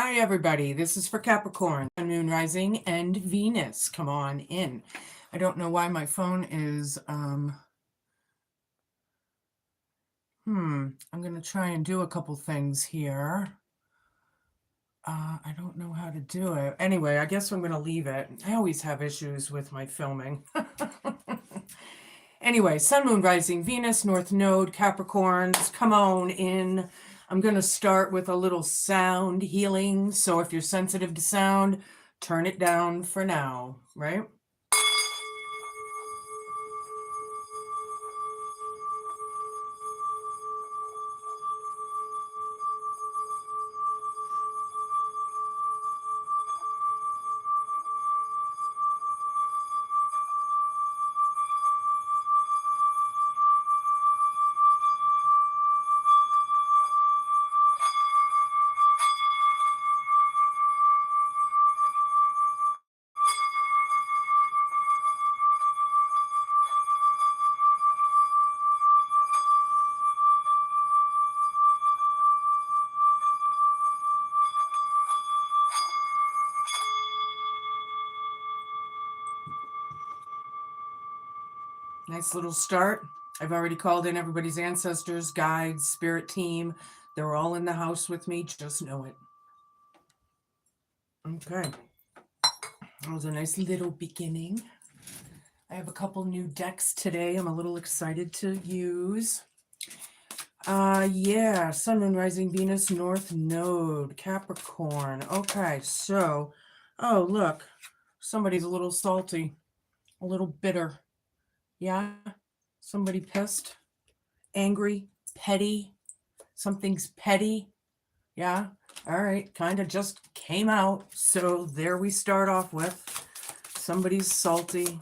Hi, everybody. This is for Capricorn, Sun, Moon, Rising, and Venus. Come on in. I don't know why my phone is, I'm going to try and do a couple things here. I don't know how to do it. Anyway, I guess I'm going to leave it. I always have issues with my filming. Anyway, Sun, Moon, Rising, Venus, North Node, Capricorns, come on in. I'm going to start with a little sound healing. So if you're sensitive to sound, turn it down for now, right? Nice little start. I've already called in everybody's ancestors, guides, spirit team. They're all in the house with me. Just know it. Okay. That was a nice little beginning. I have a couple new decks today I'm a little excited to use. Yeah, Sun, Moon, Rising, Venus, North Node, Capricorn. Okay, so, oh, look, somebody's a little salty, a little bitter. Yeah, somebody pissed, angry, petty. Something's petty. Yeah, all right, kind of just came out. So there we start off with. Somebody's salty.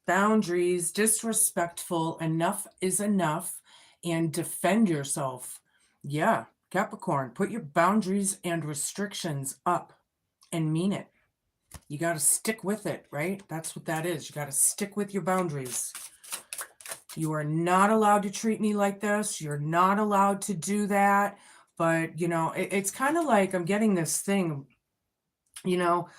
Boundaries, disrespectful, enough is enough, and defend yourself. Yeah, Capricorn, put your boundaries and restrictions up and mean it. You got to stick with it, right? That's what that is. You got to stick with your boundaries. You are not allowed to treat me like this. You're not allowed to do that. But, you know, it's kind of like I'm getting this thing, you know,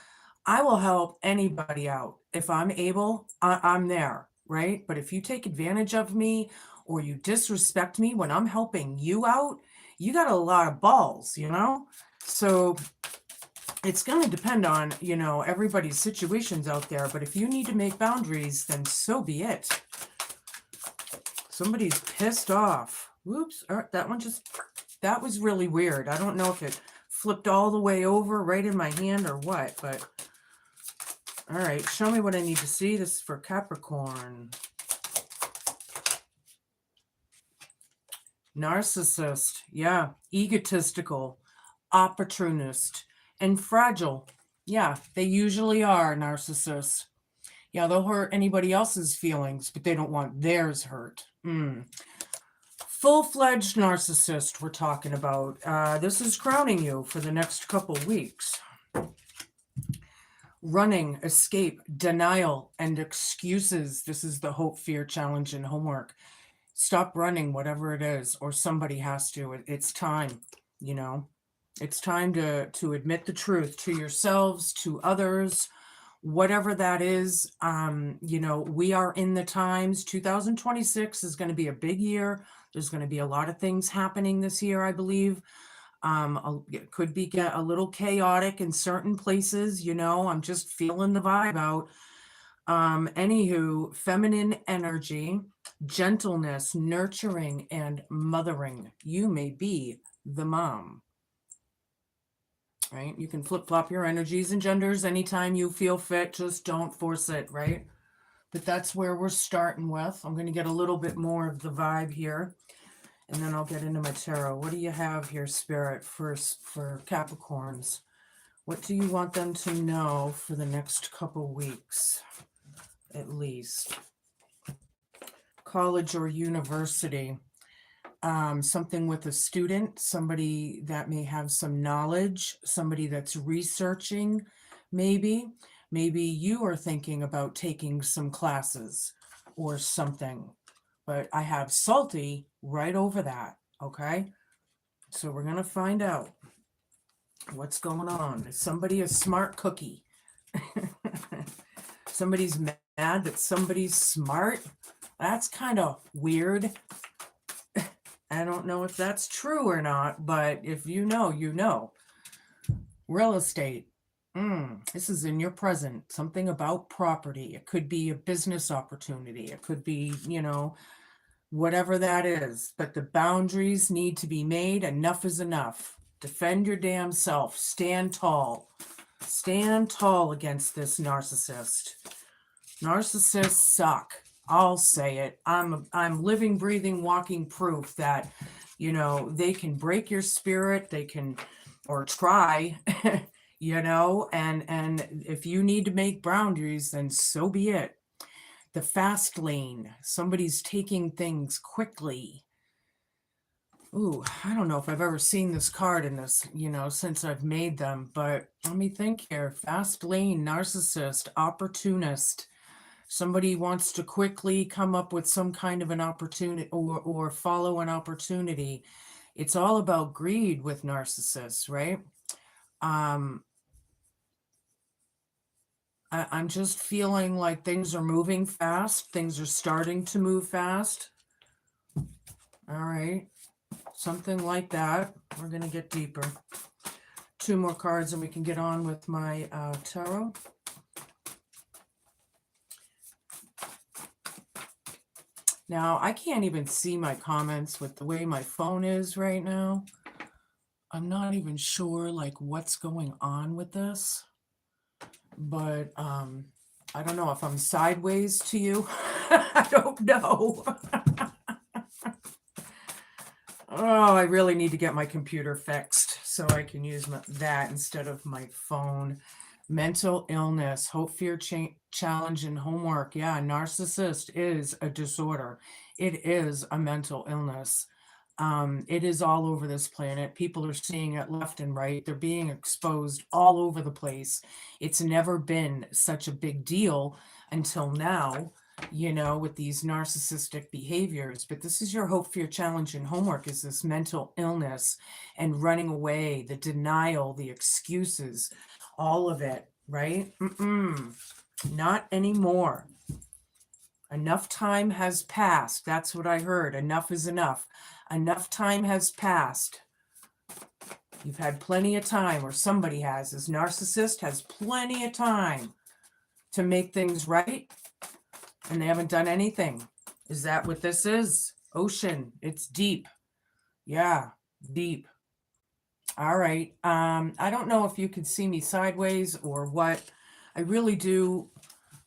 I will help anybody out. If I'm able, I'm there, right? But if you take advantage of me or you disrespect me when I'm helping you out, you got a lot of balls, you know? So it's going to depend on, you know, everybody's situations out there. But if you need to make boundaries, then so be it. Somebody's pissed off. Whoops. That one just, that was really weird. I don't know if it flipped all the way over right in my hand or what, but all right, show me what I need to see. This is for Capricorn. Narcissist, yeah, egotistical, opportunist, and fragile. Yeah, they usually are narcissists. Yeah, they'll hurt anybody else's feelings, but they don't want theirs hurt. Full-fledged narcissist we're talking about. This is crowning you for the next couple weeks. Running, escape, denial, and excuses. This is the hope, fear, challenge, and homework. Stop running, whatever it is, or somebody has to. It's time, you know. It's time to admit the truth to yourselves, to others, whatever that is. You know, we are in the times. 2026 is going to be a big year. There's going to be a lot of things happening this year, I believe. It could be get a little chaotic in certain places, you know. I'm just feeling the vibe out. Anywho, feminine energy, gentleness, nurturing, and mothering. You may be the mom. Right? You can flip-flop your energies and genders anytime you feel fit. Just don't force it, right? But that's where we're starting with. I'm going to get a little bit more of the vibe here, and then I'll get into my tarot. What do you have here, Spirit, for Capricorns? What do you want them to know for the next couple weeks, at least? College or university. Something with a student, somebody that may have some knowledge, somebody that's researching, maybe you are thinking about taking some classes or something, but I have salty right over that. Okay, so we're going to find out. What's going on? Is somebody a smart cookie? Somebody's mad that somebody's smart? That's kind of weird. I don't know if that's true or not, but if you know, you know. Real estate. This is in your present. Something about property. It could be a business opportunity. It could be, whatever that is. But the boundaries need to be made. Enough is enough. Defend your damn self. Stand tall. Stand tall against this narcissist. Narcissists suck. I'll say it. I'm living, breathing, walking proof that, they can break your spirit. They can, or try, and if you need to make boundaries, then so be it. The fast lane. Somebody's taking things quickly. Ooh, I don't know if I've ever seen this card in this, since I've made them, but let me think here. Fast lane, narcissist, opportunist. Somebody wants to quickly come up with some kind of an opportunity or follow an opportunity. It's all about greed with narcissists, right? I'm just feeling like things are moving fast. Things are starting to move fast. All right. Something like that. We're going to get deeper. 2 more cards and we can get on with my tarot. Now, I can't even see my comments with the way my phone is right now. I'm not even sure like what's going on with this. But I don't know if I'm sideways to you. I don't know. Oh, I really need to get my computer fixed so I can use that instead of my phone. Mental illness, hope, fear, challenge, and homework. Yeah, narcissist is a disorder. It is a mental illness. It is all over this planet. People are seeing it left and right. They're being exposed all over the place. It's never been such a big deal until now, with these narcissistic behaviors. But this is your hope, fear, challenge, and homework, is this mental illness and running away, the denial, the excuses, all of it, right? Not anymore. Enough time has passed. That's what I heard. Enough is enough. Enough time has passed. You've had plenty of time, or somebody has. This narcissist has plenty of time to make things right, and they haven't done anything. Is that what this is? Ocean. It's deep. Yeah, deep. All right. I don't know if you can see me sideways or what. I really do.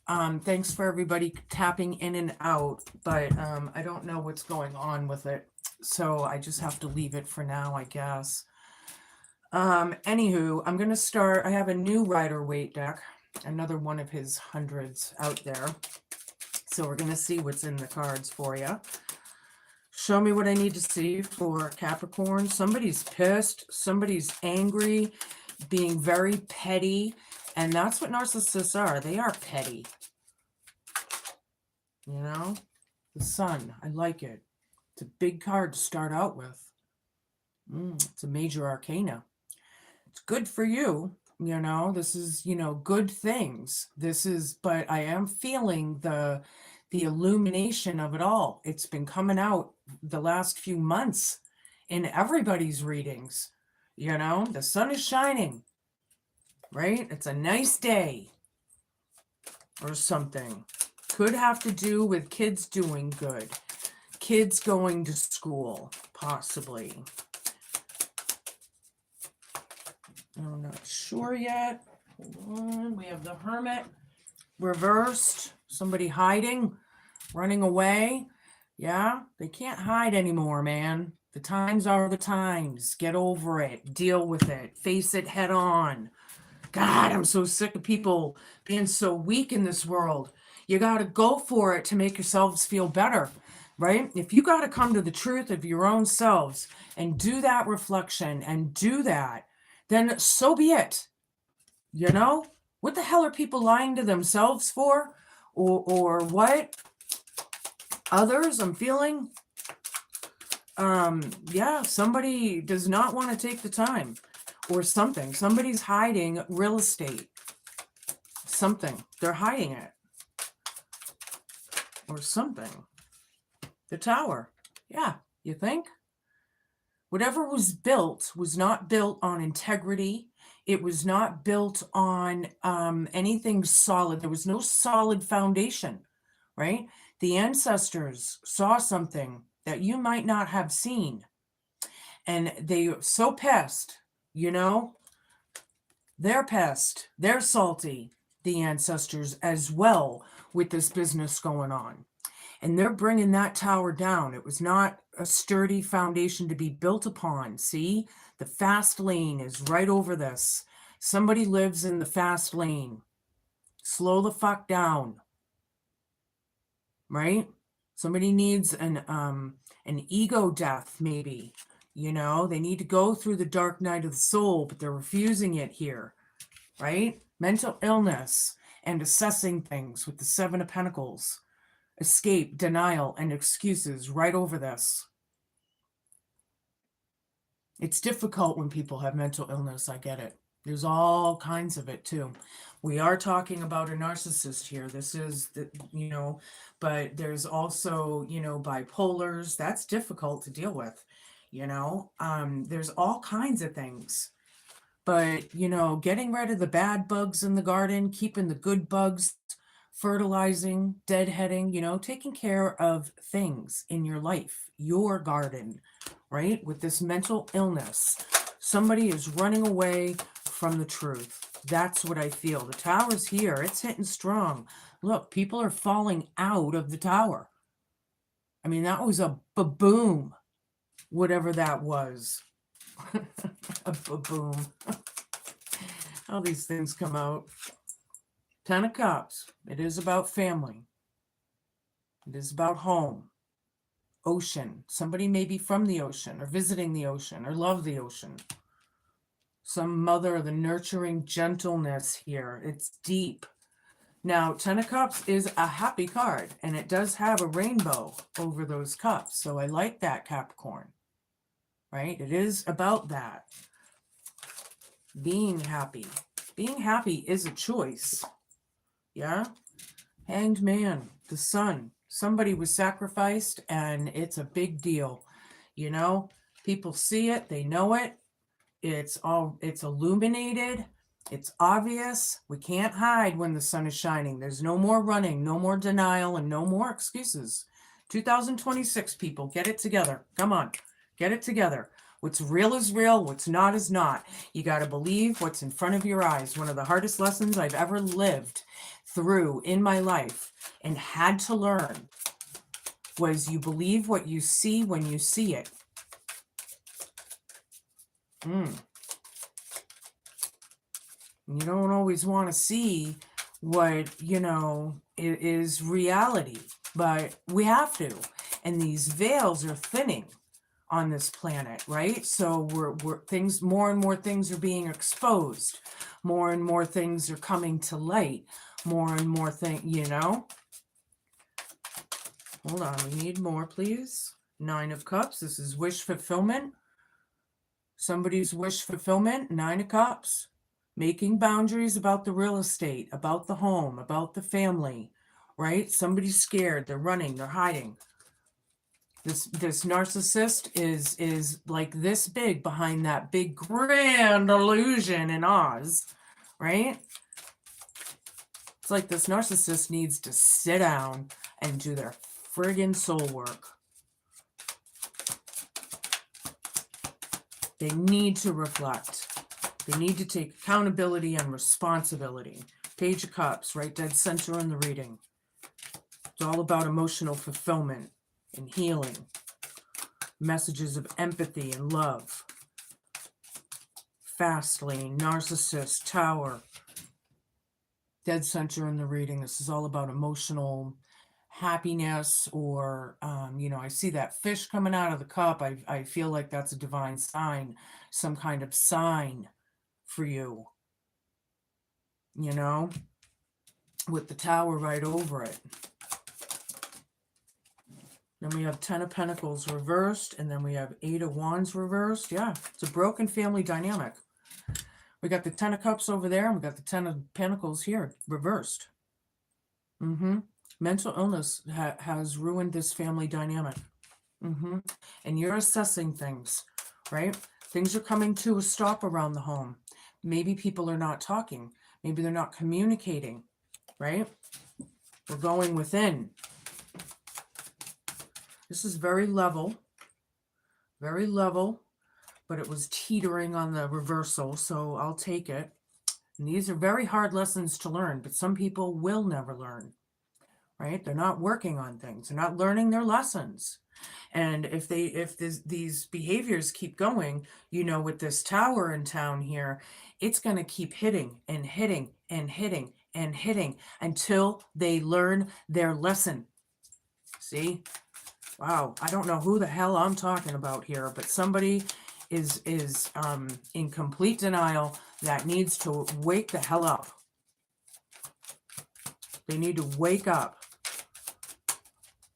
Thanks for everybody tapping in and out, but I don't know what's going on with it. So I just have to leave it for now, I guess. Anywho, I'm going to start. I have a new Rider-Waite deck, another one of his hundreds out there. So we're going to see what's in the cards for you. Show me what I need to see for Capricorn. Somebody's pissed. Somebody's angry, being very petty. And that's what narcissists are. They are petty. The Sun. I like it. It's a big card to start out with. It's a major arcana. It's good for you. This is, good things. But I am feeling the illumination of it all. It's been coming out the last few months in everybody's readings. The sun is shining, right? It's a nice day or something. Could have to do with kids doing good, kids going to school, possibly. I'm not sure yet. Hold on. We have the Hermit reversed. Somebody hiding, running away. Yeah, they can't hide anymore, man. The times are the times. Get over it. Deal with it. Face it head on. God, I'm so sick of people being so weak in this world. You got to go for it to make yourselves feel better, right? If you got to come to the truth of your own selves and do that reflection and do that, then so be it. What the hell are people lying to themselves for? Or what? Others, I'm feeling. Yeah, somebody does not want to take the time. or something. Somebody's hiding real estate. Something. They're hiding it. Or something. The Tower. Yeah, you think? Whatever was built was not built on integrity. It was not built on anything solid. There was no solid foundation, right? The ancestors saw something that you might not have seen. And they are so pissed, you know? They're pissed. They're salty, the ancestors as well, with this business going on. And they're bringing that tower down. It was not a sturdy foundation to be built upon. See, the fast lane is right over this. Somebody lives in the fast lane. Slow the fuck down. Right? Somebody needs an ego death, maybe. You know, they need to go through the dark night of the soul, but they're refusing it here. Right? Mental illness and assessing things with the Seven of Pentacles. Escape, denial, and excuses right over this. It's difficult when people have mental illness. I get it. There's all kinds of it too. We are talking about a narcissist here. This is the, you know, but there's also, you know, bipolars. That's difficult to deal with, you know. There's all kinds of things. But, you know, getting rid of the bad bugs in the garden, keeping the good bugs, fertilizing, deadheading, you know, taking care of things in your life, your garden, right? With this mental illness, somebody is running away from the truth. That's what I feel. The tower's here. It's hitting strong. Look, people are falling out of the tower. I mean, that was a ba-boom, whatever that was. A ba-boom. How these things come out. 10 of Cups. It is about family. It is about home. Ocean. Somebody may be from the ocean or visiting the ocean or love the ocean. Some mother of the nurturing gentleness here. It's deep. Now, 10 of Cups is a happy card, and it does have a rainbow over those cups. So I like that, Capricorn. Right? It is about that. Being happy. Being happy is a choice. Yeah? Hanged Man, the sun. Somebody was sacrificed, and it's a big deal. You know, people see it, they know it. It's illuminated. It's obvious. We can't hide when the sun is shining. There's no more running, no more denial, and no more excuses. 2026, people, get it together. Come on, get it together. What's real is real. What's not is not. You got to believe what's in front of your eyes. One of the hardest lessons I've ever lived through in my life and had to learn was you believe what you see when you see it. You don't always want to see what, you know, is reality, but we have to. And these veils are thinning on this planet, right? So we're things, more and more things are being exposed. More and more things are coming to light. More and more things, you know. Hold on, we need more, please. 9 of Cups. This is wish fulfillment. Somebody's wish fulfillment. 9 of Cups. Making boundaries about the real estate, about the home, about the family, right? Somebody's scared. They're running. They're hiding. This narcissist is like this big behind that big grand illusion in Oz, right? It's like this narcissist needs to sit down and do their friggin' soul work. They need to reflect. They need to take accountability and responsibility. Page of Cups, right dead center in the reading. It's all about emotional fulfillment and healing. Messages of empathy and love. Fast lane, narcissist, tower. Dead center in the reading. This is all about emotional happiness, or you know, I see that fish coming out of the cup. I feel like that's a divine sign, some kind of sign for you, you know, with the tower right over it. Then we have 10 of Pentacles reversed, and then we have 8 of Wands reversed. Yeah, it's a broken family dynamic. We got the 10 of Cups over there, and we got the 10 of Pentacles here, reversed. Mental illness has ruined this family dynamic. And you're assessing things, right? Things are coming to a stop around the home. Maybe people are not talking. Maybe they're not communicating, right? We're going within. This is very level, but it was teetering on the reversal, so I'll take it. And these are very hard lessons to learn, but some people will never learn, right? They're not working on things. They're not learning their lessons. And if these behaviors keep going, you know, with this tower in town here, it's going to keep hitting and hitting and hitting and hitting until they learn their lesson. See? Wow, I don't know who the hell I'm talking about here, but somebody is in complete denial that needs to wake the hell up. They need to wake up.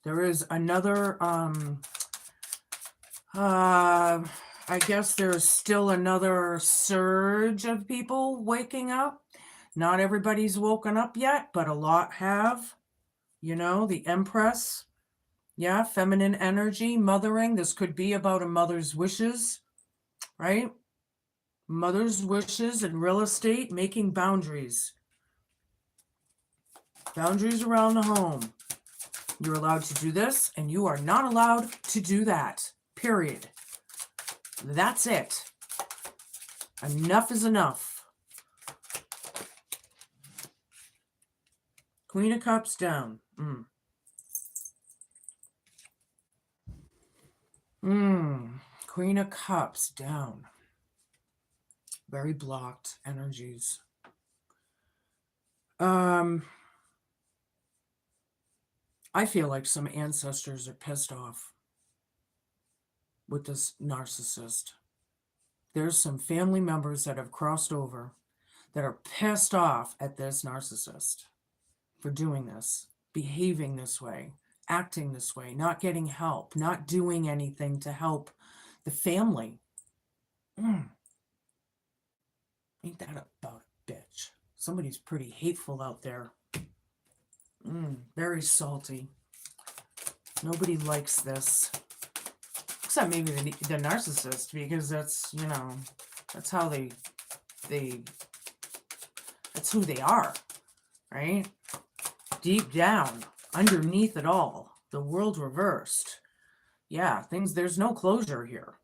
There is another, I guess there's still another surge of people waking up. Not everybody's woken up yet, but a lot have. You know, the Empress. Yeah, feminine energy, mothering. This could be about a mother's wishes, right? Mother's wishes in real estate, making boundaries. Boundaries around the home. You're allowed to do this, and you are not allowed to do that. Period. That's it. Enough is enough. Queen of Cups down. Queen of Cups down. Very blocked energies. I feel like some ancestors are pissed off with this narcissist. There's some family members that have crossed over that are pissed off at this narcissist for doing this, behaving this way, acting this way, not getting help, not doing anything to help the family. Ain't that about a bitch? Somebody's pretty hateful out there. Very salty. Nobody likes this. Except maybe the narcissist, because that's, you know, that's how that's who they are, right? Deep down, underneath it all, the world reversed. Yeah, there's no closure here.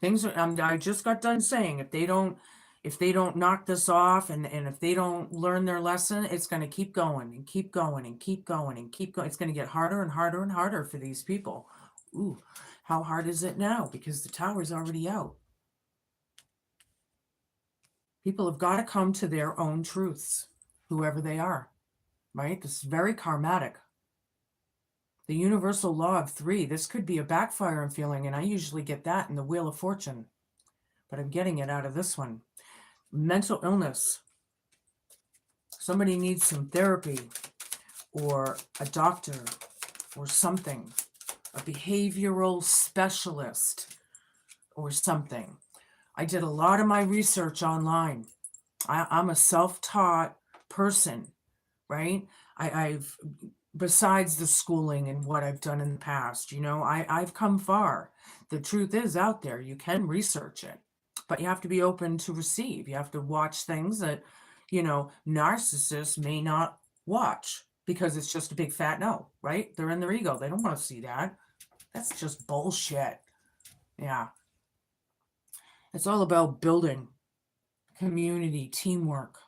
Things are, I just got done saying, if they don't knock this off and if they don't learn their lesson, it's going to keep going and keep going and keep going and keep going. It's going to get harder and harder and harder for these people. Ooh, how hard is it now? Because the tower's already out. People have got to come to their own truths, whoever they are, right? This is very karmatic. The universal law of 3, this could be a backfire I'm feeling, and I usually get that in the Wheel of Fortune, but I'm getting it out of this one. Mental illness. Somebody needs some therapy or a doctor or something, a behavioral specialist or something. I did a lot of my research online. I'm a self-taught person, right? I've besides the schooling and what I've done in the past, you know, I've come far. The truth is out there. You can research it, but you have to be open to receive. You have to watch things that, you know, narcissists may not watch because it's just a big fat no, right? They're in their ego. They don't want to see that. That's just bullshit. Yeah. It's all about building community, teamwork.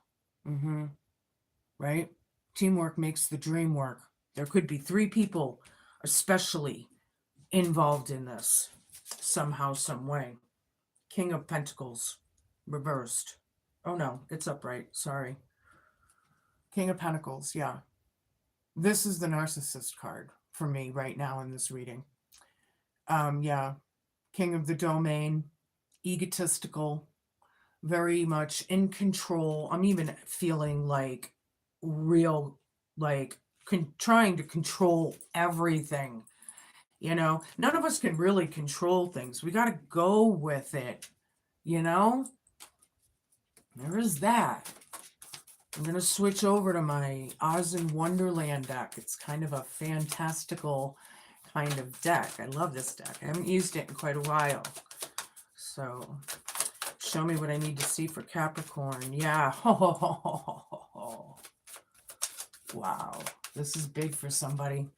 Right? Teamwork makes the dream work. There could be 3 people especially involved in this somehow, some way. King of Pentacles, reversed. Oh no, it's upright. Sorry. King of Pentacles, yeah. This is the narcissist card for me right now in this reading. Yeah. King of the domain, egotistical, very much in control. I'm even feeling like real, like trying to control everything. You know, none of us can really control things. We got to go with it, you know? There is that. I'm going to switch over to my Oz in Wonderland deck. It's kind of a fantastical kind of deck. I love this deck. I haven't used it in quite a while. So, show me what I need to see for Capricorn. Yeah. Wow. This is big for somebody.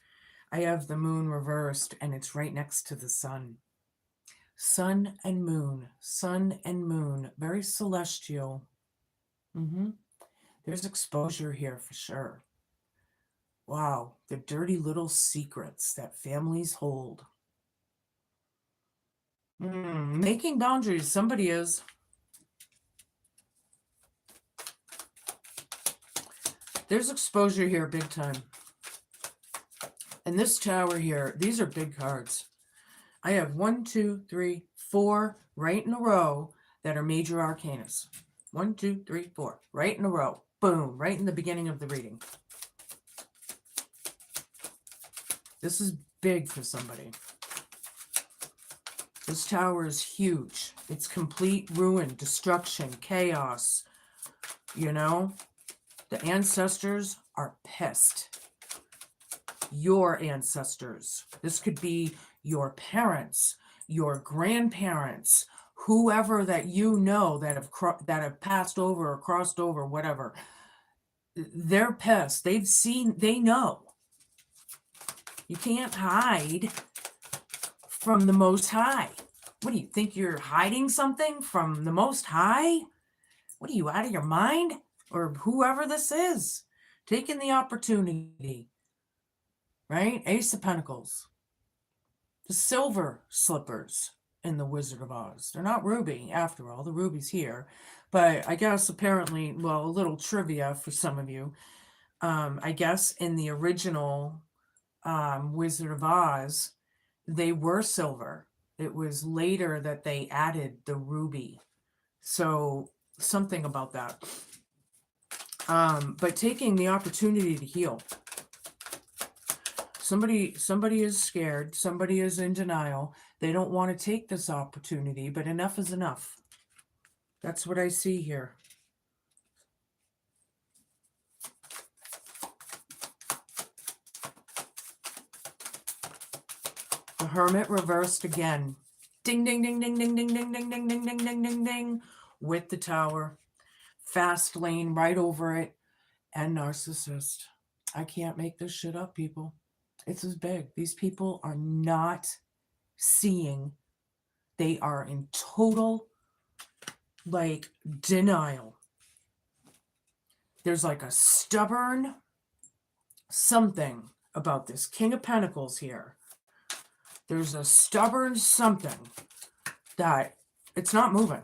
I have the moon reversed, and it's right next to the sun. Sun and moon. Sun and moon. Very celestial. There's exposure here for sure. Wow, the dirty little secrets that families hold. Making boundaries, somebody is. There's exposure here big time. And this tower here, these are big cards. I have 1, 2, 3, 4 right in a row that are major arcanas. 1, 2, 3, 4, right in a row. Boom, right in the beginning of the reading. This is big for somebody. This tower is huge. It's complete ruin, destruction, chaos. You know, the ancestors are pissed. Your ancestors. This could be your parents, your grandparents, whoever that you know that have passed over or crossed over, whatever. They're pissed. They've seen, they know. You can't hide from the Most High. What do you think, you're hiding something from the Most High? What are you, out of your mind? Or whoever this is, taking the opportunity, right? Ace of Pentacles. The silver slippers in the Wizard of Oz. They're not ruby, after all. The ruby's here. But I guess apparently, well, a little trivia for some of you. I guess in the original Wizard of Oz, they were silver. It was later that they added the ruby. So something about that. But taking the opportunity to heal. Somebody is scared. Somebody is in denial. They don't want to take this opportunity, but enough is enough. That's what I see here. The Hermit reversed again. Ding, ding, ding, ding, ding, ding, ding, ding, ding, ding, ding, ding, ding, ding. With the Tower. Fast lane right over it. And Narcissist. I can't make this shit up, people. It's as big. These people are not seeing. They are in total, like, denial. There's like a stubborn something about this King of Pentacles here. There's a stubborn something that it's not moving.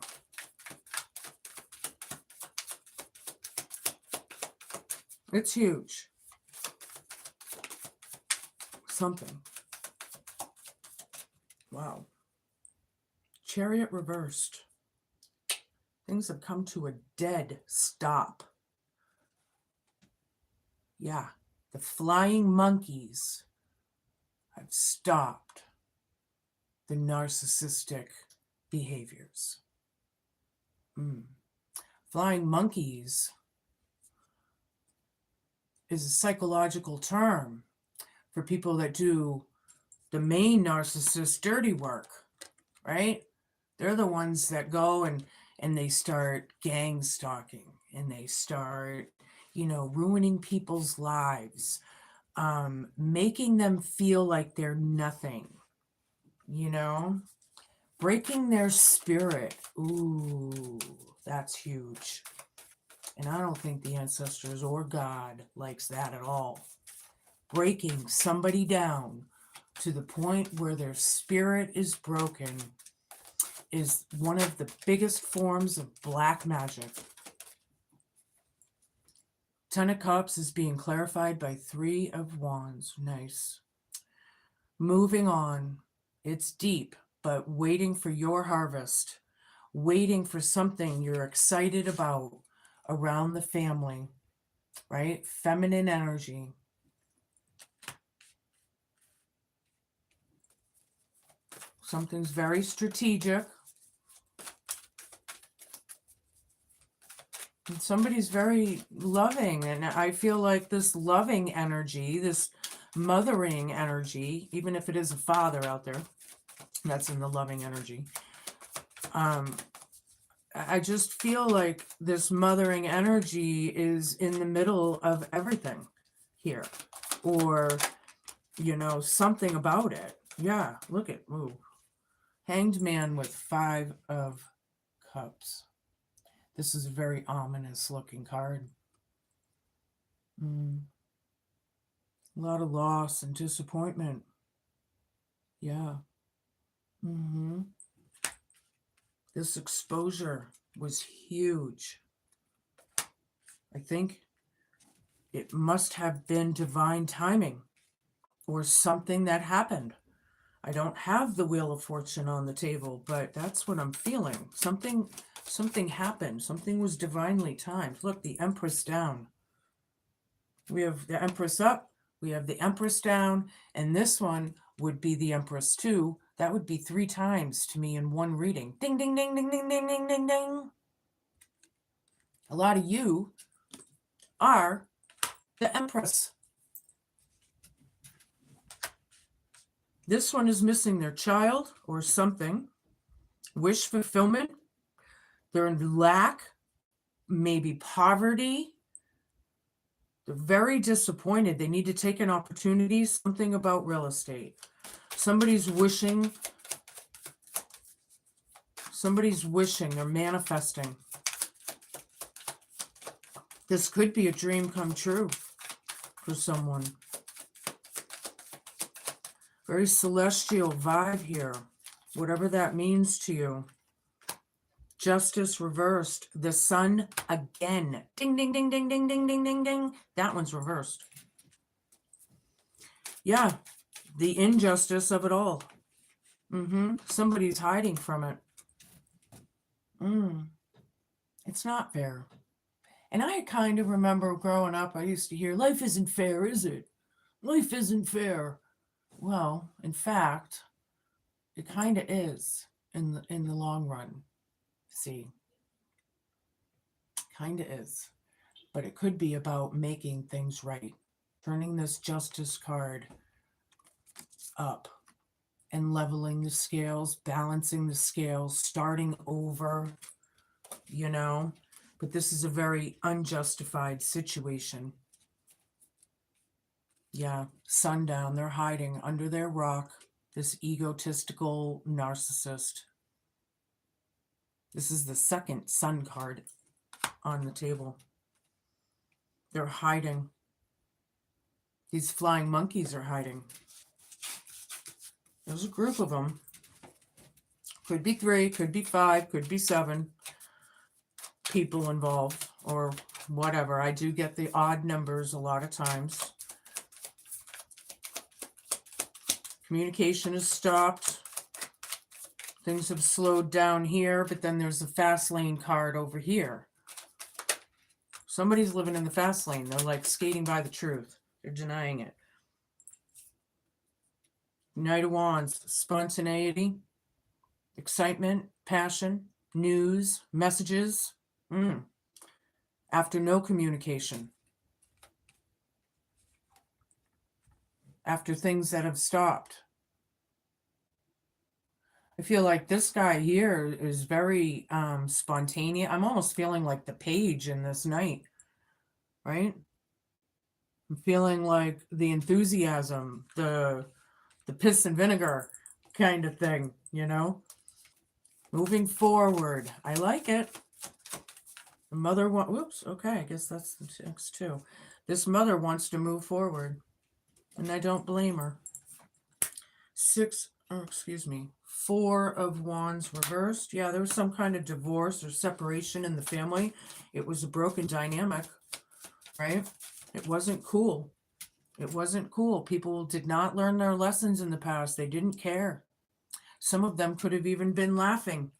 It's huge. Something. Wow. Chariot reversed. Things have come to a dead stop. Yeah. The flying monkeys have stopped the narcissistic behaviors. Flying monkeys is a psychological term for people that do the main narcissist dirty work, right? They're the ones that go and they start gang stalking, and they start, you know, ruining people's lives, making them feel like they're nothing, you know, breaking their spirit. Ooh, that's huge. And I don't think the ancestors or God likes that at all. Breaking somebody down to the point where their spirit is broken is one of the biggest forms of black magic. Ten of Cups is being clarified by Three of Wands. Nice. Moving on. It's deep, but waiting for your harvest. Waiting for something you're excited about around the family, right? Feminine energy. Something's very strategic. And somebody's very loving, and I feel like this loving energy, this mothering energy, even if it is a father out there, that's in the loving energy. I just feel like this mothering energy is in the middle of everything here, or, you know, something about it. Yeah, look at, ooh, Hanged Man with 5 of Cups. This is a very ominous looking card. A lot of loss and disappointment. Yeah. This exposure was huge. I think it must have been divine timing or something that happened. I don't have the Wheel of Fortune on the table, but that's what I'm feeling. Something happened. Something was divinely timed. Look, the Empress down. We have the Empress up, we have the Empress down, and this one would be the Empress too. That would be 3 times to me in one reading. Ding, ding, ding, ding, ding, ding, ding, ding, ding. A lot of you are the Empress. This one is missing their child or something. Wish fulfillment. They're in lack, maybe poverty. They're very disappointed. They need to take an opportunity, something about real estate. Somebody's wishing, they're manifesting. This could be a dream come true for someone. Very celestial vibe here, whatever that means to you. Justice reversed. The Sun again. Ding, ding, ding, ding, ding, ding, ding, ding, ding. That one's reversed. Yeah, the injustice of it all. Somebody's hiding from it. It's not fair. And I kind of remember growing up, I used to hear, life isn't fair, is it? Life isn't fair. Well, in fact, it kind of is in the long run. See, kind of is. But it could be about making things right. Turning this Justice card up and leveling the scales, balancing the scales, starting over, you know. But this is a very unjustified situation. Yeah, sundown, they're hiding under their rock, this egotistical narcissist. This is the second Sun card on the table. They're hiding. These flying monkeys are hiding. There's a group of them. Could be 3, could be 5, could be 7 people involved, or whatever. I do get the odd numbers a lot of times. Communication is stopped. Things have slowed down here, but then there's a fast lane card over here. Somebody's living in the fast lane. They're like skating by the truth. They're denying it. Knight of Wands, spontaneity, excitement, passion, news, messages. After no communication. After things that have stopped. I feel like this guy here is very spontaneous. I'm almost feeling like the Page in this Knight, right? I'm feeling like the enthusiasm, the piss and vinegar kind of thing, you know? Moving forward. I like it. The mother whoops, okay, I guess that's the next too. This mother wants to move forward, and I don't blame her. 4 of Wands reversed. Yeah, there was some kind of divorce or separation in the family. It was a broken dynamic, right? It wasn't cool. It wasn't cool. People did not learn their lessons in the past. They didn't care. Some of them could have even been laughing.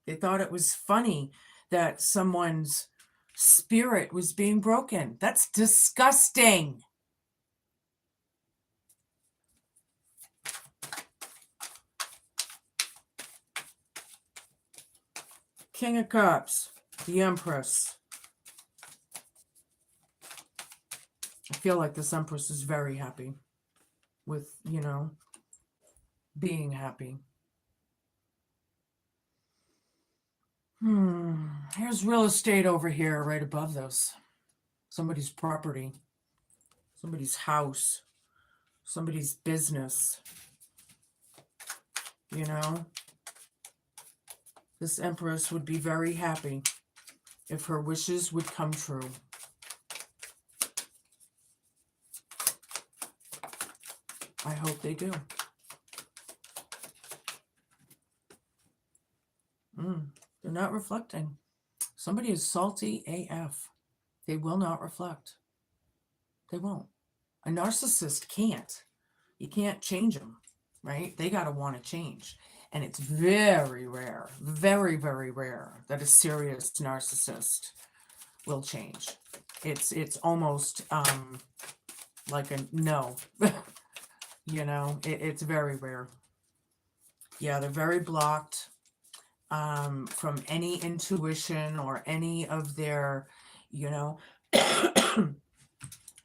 They thought it was funny that someone's spirit was being broken. That's disgusting. King of Cups, the Empress. I feel like this Empress is very happy with, you know, being happy. Here's real estate over here right above this. Somebody's property, somebody's house, somebody's business. You know, this Empress would be very happy if her wishes would come true. I hope they do. They're not reflecting. Somebody is salty AF. They will not reflect. They won't. A narcissist can't. You can't change them, right? They got to want to change. And it's very rare, very, very rare that a serious narcissist will change. It's almost like a no. You know, it's very rare. Yeah, they're very blocked from any intuition or any of their, you know,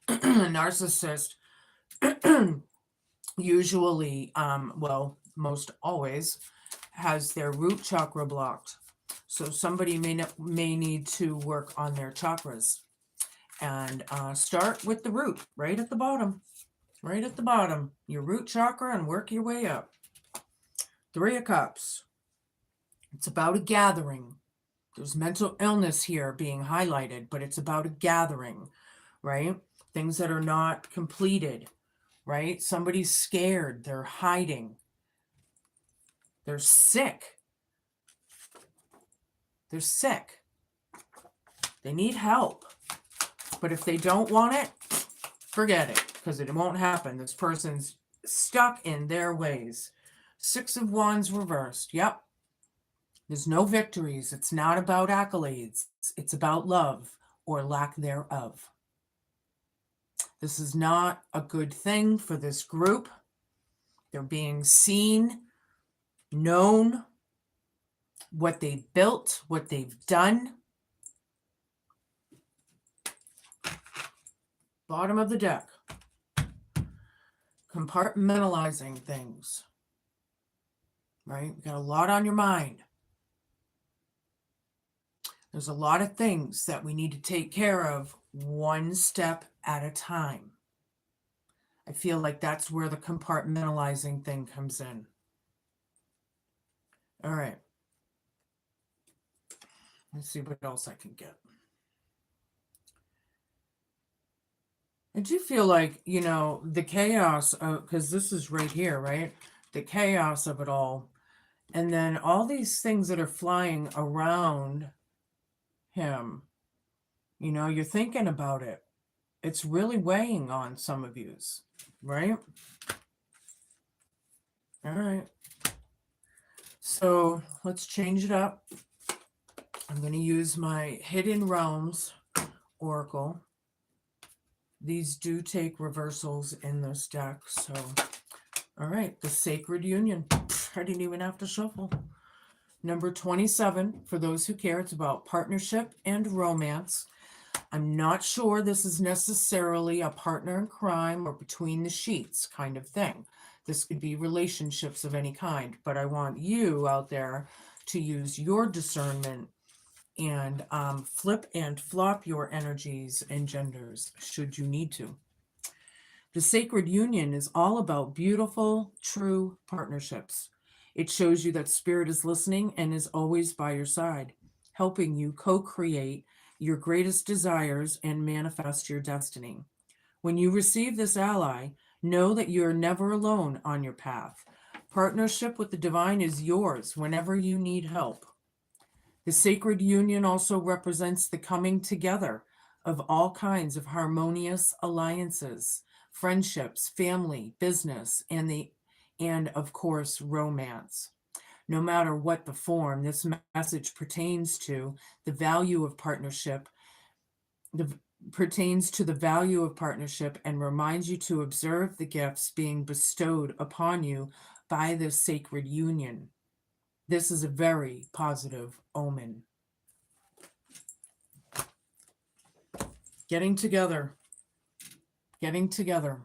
narcissist usually, well, most always has their root chakra blocked. So somebody may need to work on their chakras and start with the root right at the bottom, your root chakra, and work your way up. 3 of Cups. It's about a gathering. There's mental illness here being highlighted, but it's about a gathering, right? Things that are not completed, right? Somebody's scared. They're hiding. They're sick. They're sick. They need help. But if they don't want it, forget it, because it won't happen. This person's stuck in their ways. 6 of Wands reversed. Yep. There's no victories. It's not about accolades. It's about love or lack thereof. This is not a good thing for this group. They're being seen, known, what they've built, what they've done. Bottom of the deck. Compartmentalizing things. Right? You got a lot on your mind. There's a lot of things that we need to take care of one step at a time. I feel like that's where the compartmentalizing thing comes in. All right. Let's see what else I can get. I do feel like, you know, the chaos, because this is right here, right? The chaos of it all. And then all these things that are flying around him, you know, you're thinking about it. It's really weighing on some of yous, right? All right. So let's change it up. I'm going to use my Hidden Realms Oracle. These do take reversals in this deck. So, all right, the Sacred Union. I didn't even have to shuffle. Number 27, for those who care, it's about partnership and romance. I'm not sure this is necessarily a partner in crime or between the sheets kind of thing. This could be relationships of any kind, but I want you out there to use your discernment and flip and flop your energies and genders should you need to. The Sacred Union is all about beautiful, true partnerships. It shows you that Spirit is listening and is always by your side, helping you co-create your greatest desires and manifest your destiny. When you receive this ally, know that you are never alone on your path. Partnership with the divine is yours whenever you need help. The Sacred Union also represents the coming together of all kinds of harmonious alliances, friendships, family, business, and of course, romance. No matter what the form, this message pertains to the value of partnership, and reminds you to observe the gifts being bestowed upon you by the Sacred Union. This is a very positive omen. Getting together. getting together.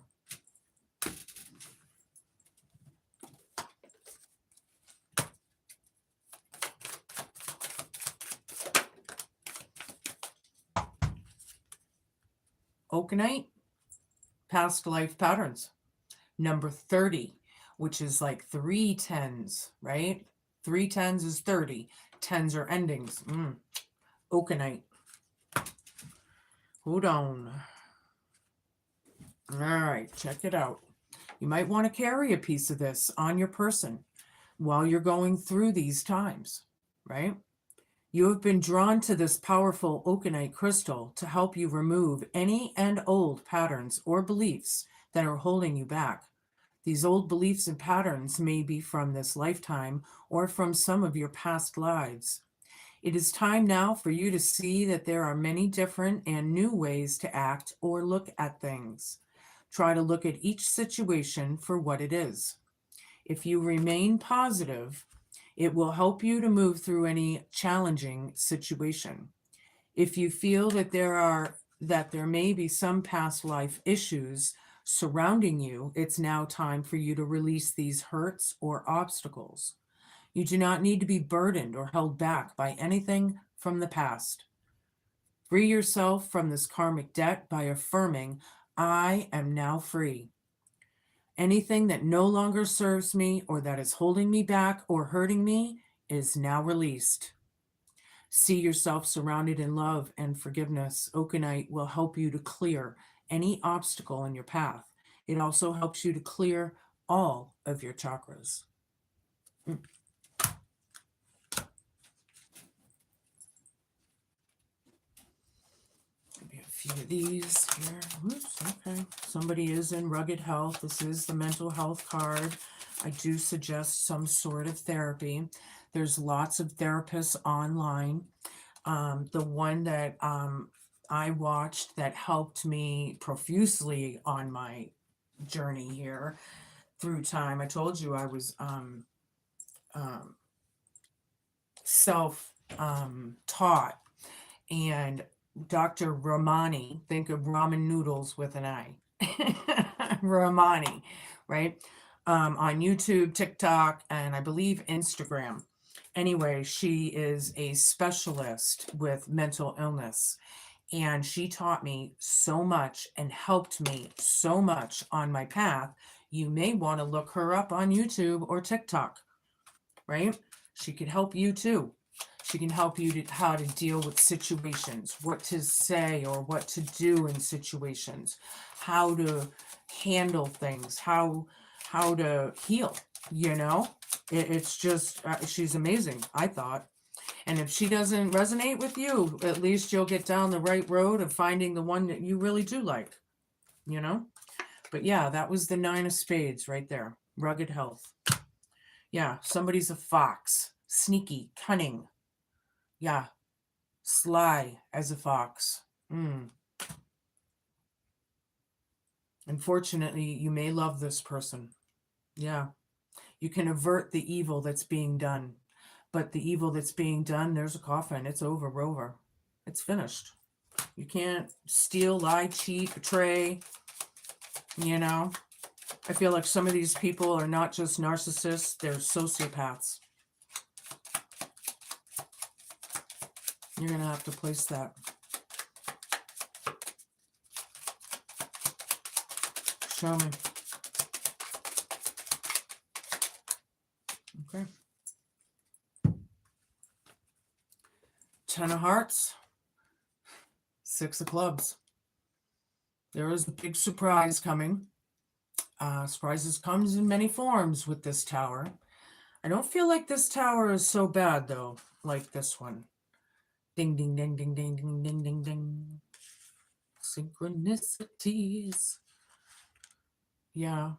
Okanite, past life patterns. Number 30, which is like 3 10s, right? 3 10s is 30. 10s are endings. Okanite. Hold on. All right, check it out. You might want to carry a piece of this on your person while you're going through these times, right? You have been drawn to this powerful okanite crystal to help you remove any and old patterns or beliefs that are holding you back. These old beliefs and patterns may be from this lifetime or from some of your past lives. It is time now for you to see that there are many different and new ways to act or look at things. Try to look at each situation for what it is. If you remain positive, it will help you to move through any challenging situation. If you feel that there may be some past life issues surrounding you, it's now time for you to release these hurts or obstacles. You do not need to be burdened or held back by anything from the past. Free yourself from this karmic debt by affirming, I am now free. Anything that no longer serves me or that is holding me back or hurting me is now released. See yourself surrounded in love and forgiveness. Okanite will help you to clear any obstacle in your path. It also helps you to clear all of your chakras. Maybe a few of these here. Oops, okay. Somebody is in rugged health. This is the mental health card. I do suggest some sort of therapy. There's lots of therapists online. The one that I watched that helped me profusely on my journey here through time. I told you I was self-taught, and Dr. Ramani, think of ramen noodles with an I. Ramani, right? On YouTube, TikTok, and I believe Instagram. Anyway, she is a specialist with mental illness, and she taught me so much and helped me so much on my path. You may want to look her up on YouTube or TikTok, right? She could help you too. She can help you to how to deal with situations, what to say or what to do in situations, how to handle things, how to heal, you know? It's just, she's amazing, I thought. And if she doesn't resonate with you, at least you'll get down the right road of finding the one that you really do like, you know? But yeah, that was the 9 of spades right there. Rugged health. Yeah, somebody's a fox. Sneaky, cunning. Yeah, sly as a fox. Unfortunately, you may love this person. Yeah. You can avert the evil that's being done. But the evil that's being done, there's a coffin. It's over. It's finished. You can't steal, lie, cheat, betray. You know? I feel like some of these people are not just narcissists, they're sociopaths. You're going to have to place that. Show me. Okay. 10 of hearts. 6 of clubs. There is a big surprise coming. Surprises comes in many forms with this tower. I don't feel like this tower is so bad, though, like this one. Ding, ding, ding, ding, ding, ding, ding, ding, ding. Synchronicities. Yeah.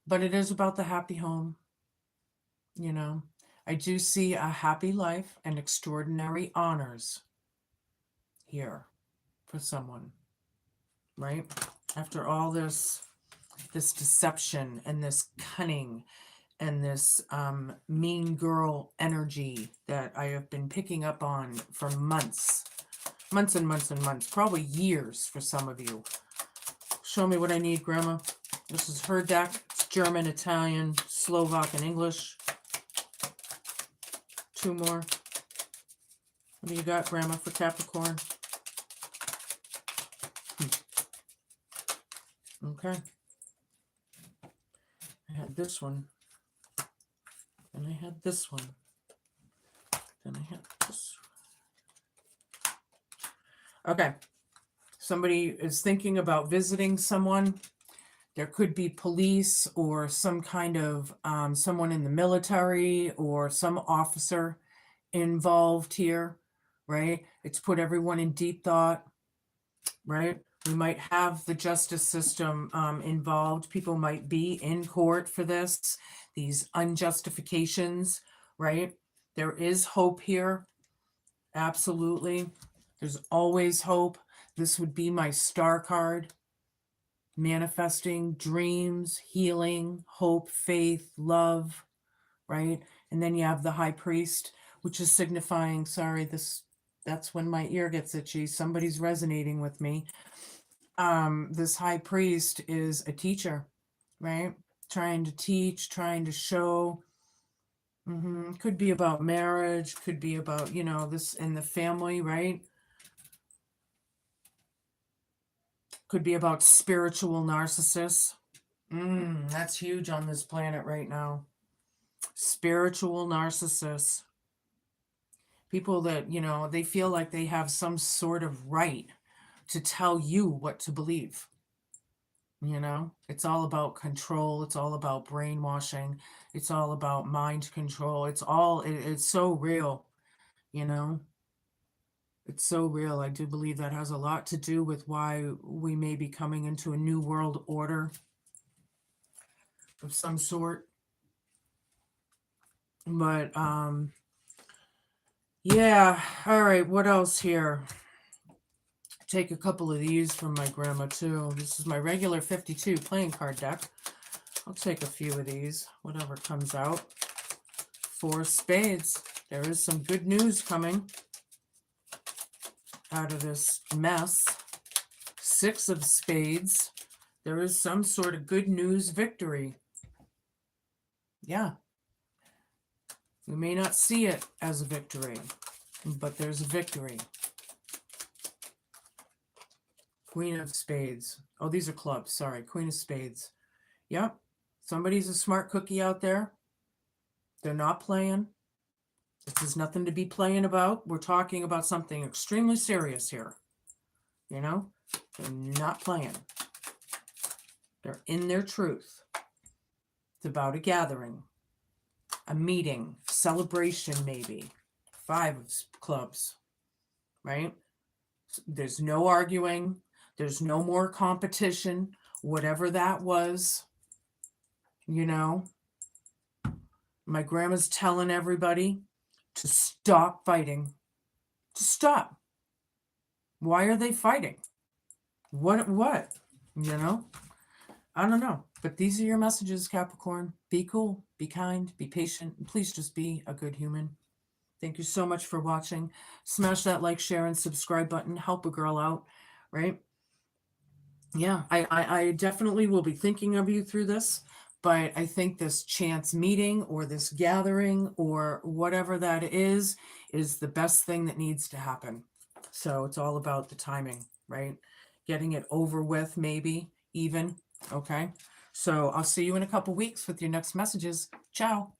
But it is about the happy home. You know, I do see a happy life and extraordinary honors here for someone, right? After all this deception and this cunning and this mean girl energy that I have been picking up on for months and months, probably years for some of you. Show me what I need, Grandma. This is her deck. It's German, Italian, Slovak, and English. 2 more. What do you got, Grandma, for Capricorn? Okay. I had this one. And I had this one. Then I had this one. Okay. Somebody is thinking about visiting someone. There could be police or some kind of someone in the military or some officer involved here, right? It's put everyone in deep thought, right? We might have the justice system involved. People might be in court for this, these unjustifications, right? There is hope here. Absolutely. There's always hope. This would be my star card. Manifesting dreams, healing, hope, faith, love, right? And then you have the high priest, which is signifying, sorry, that's when my ear gets itchy. Somebody's resonating with me. This high priest is a teacher, right? Trying to teach, trying to show. Could be about marriage, could be about, this in the family, right? Could be about spiritual narcissists. That's huge on this planet right now. Spiritual narcissists. People that, they feel like they have some sort of right to tell you what to believe. It's all about control. It's all about brainwashing. It's all about mind control. It's so real, It's so real. I do believe that has a lot to do with why we may be coming into a new world order of some sort. But, yeah. All right. What else here? Take a couple of these from my grandma, too. This is my regular 52 playing card deck. I'll take a few of these, whatever comes out. 4 spades. There is some good news coming out of this mess. 6 of spades. There is some sort of good news victory. Yeah. We may not see it as a victory, but there's a victory. Queen of spades. Oh, these are clubs. Sorry. Queen of spades. Yep. Somebody's a smart cookie out there. They're not playing. This is nothing to be playing about. We're talking about something extremely serious here. They're not playing. They're in their truth. It's about a gathering, a meeting, celebration maybe. 5 of clubs, right? There's no arguing. There's no more competition, whatever that was. My grandma's telling everybody to stop fighting. To stop. Why are they fighting? What? I don't know. But these are your messages, Capricorn. Be cool, be kind, be patient, and please just be a good human. Thank you so much for watching. Smash that like, share, and subscribe button. Help a girl out, right? Yeah, I definitely will be thinking of you through this, but I think this chance meeting or this gathering or whatever that is the best thing that needs to happen. So it's all about the timing, right? Getting it over with, maybe even. Okay. So I'll see you in a couple weeks with your next messages. Ciao.